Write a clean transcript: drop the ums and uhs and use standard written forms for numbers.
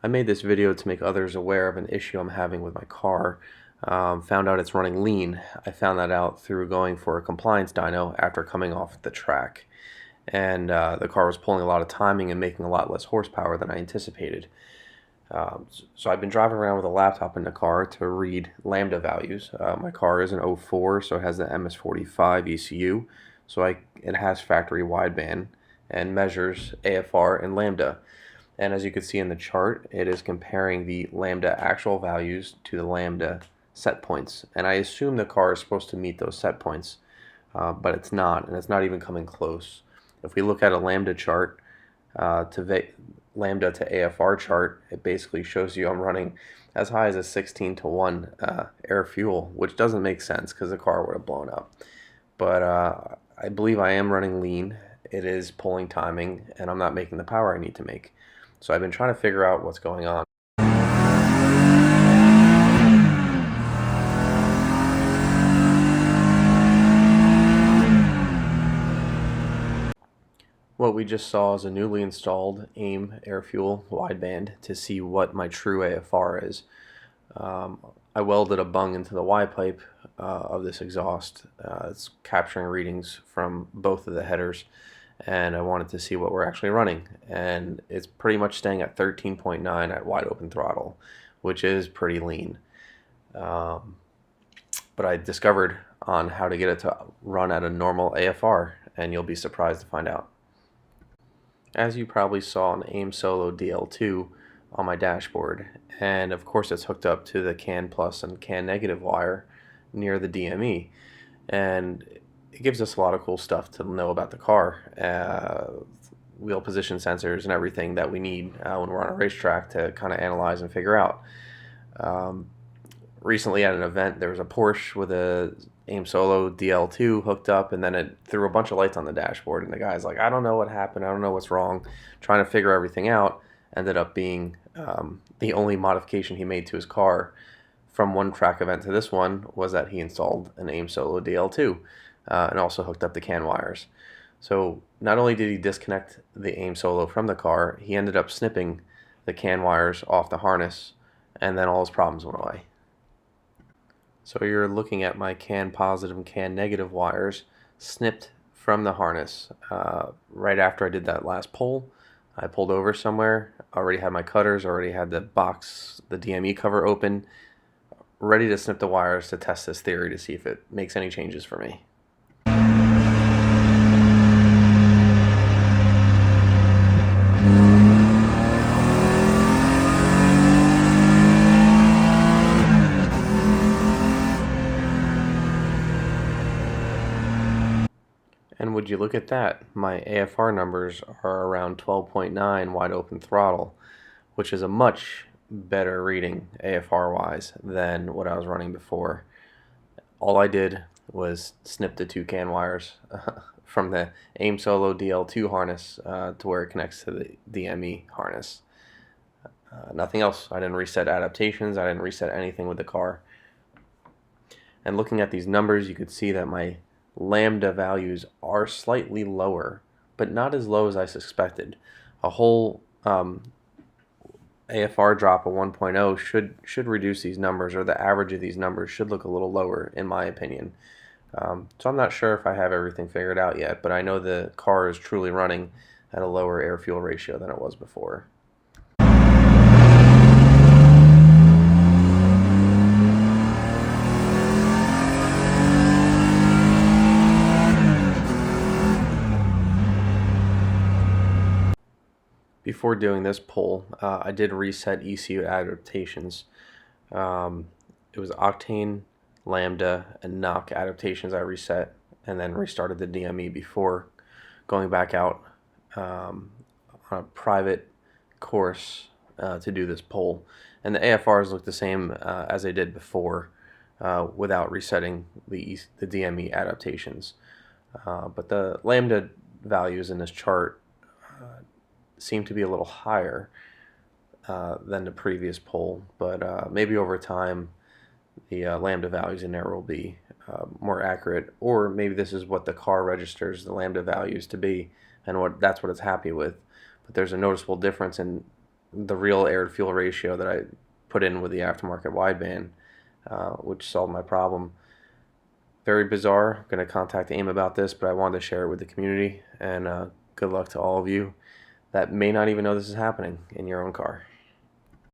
I made this video to make others aware of an issue I'm having with my car. Found out it's running lean. I found that out through going for a compliance dyno after coming off the track. And the car was pulling a lot of timing and making a lot less horsepower than I anticipated. So I've been driving around with a laptop in the car to read Lambda values. My car is an '04, so it has the MS45 ECU. It has factory wideband and measures AFR and Lambda. And as you can see in the chart, it is comparing the Lambda actual values to the Lambda set points. And I assume the car is supposed to meet those set points, but it's not, and it's not even coming close. If we look at a Lambda chart Lambda to AFR chart, it basically shows you I'm running as high as a 16-to-1 air fuel, which doesn't make sense because the car would have blown up. But I believe I am running lean. It is pulling timing, and I'm not making the power I need to make. So I've been trying to figure out what's going on. What we just saw is a newly installed AEM air fuel wideband to see what my true AFR is. I welded a bung into the Y pipe of this exhaust. It's capturing readings from both of the headers, and I wanted to see what we're actually running. And it's pretty much staying at 13.9 at wide open throttle, which is pretty lean. But I discovered on how to get it to run at a normal AFR, and you'll be surprised to find out. As you probably saw an AEM Solo DL2 on my dashboard, and of course it's hooked up to the CAN plus and CAN negative wire near the DME, and it gives us a lot of cool stuff to know about the car, wheel position sensors and everything that we need when we're on a racetrack to kind of analyze and figure out. Recently at an event there was a Porsche with a AEM Solo DL2 hooked up, and then it threw a bunch of lights on the dashboard, and the guy's like, I don't know what happened, I don't know what's wrong, trying to figure everything out. Ended up being the only modification he made to his car from one track event to this one was that he installed an AEM Solo DL2 and also hooked up the CAN wires. So not only did he disconnect the AEM Solo from the car, he ended up snipping the CAN wires off the harness, and then all his problems went away. So you're looking at my CAN positive and CAN negative wires snipped from the harness. Right after I did that last pull, I pulled over somewhere, already had my cutters, already had the box, the DME cover open, ready to snip the wires to test this theory to see if it makes any changes for me. And would you look at that, my AFR numbers are around 12.9 wide open throttle, which is a much better reading AFR wise than what I was running before. All I did was snip the two CAN wires from the AEM Solo DL2 harness to where it connects to the DME harness. Nothing else. I didn't reset adaptations, I didn't reset anything with the car. And looking at these numbers, you could see that my Lambda values are slightly lower, but not as low as I suspected. A whole AFR drop of 1.0 should reduce these numbers, or the average of these numbers should look a little lower, in my opinion. So I'm not sure if I have everything figured out yet, but I know the car is truly running at a lower air-fuel ratio than it was before. Before doing this pull, I did reset ECU adaptations. It was octane, Lambda, and knock adaptations I reset, and then restarted the DME before going back out on a private course to do this pull. And the AFRs look the same as they did before without resetting the DME adaptations. But the Lambda values in this chart seem to be a little higher than the previous pull, but maybe over time the Lambda values in there will be more accurate, or maybe this is what the car registers the Lambda values to be, and that's what it's happy with. But there's a noticeable difference in the real air to fuel ratio that I put in with the aftermarket wideband, which solved my problem. Very bizarre. I'm going to contact AIM about this, but I wanted to share it with the community, and good luck to all of you that may not even know this is happening in your own car.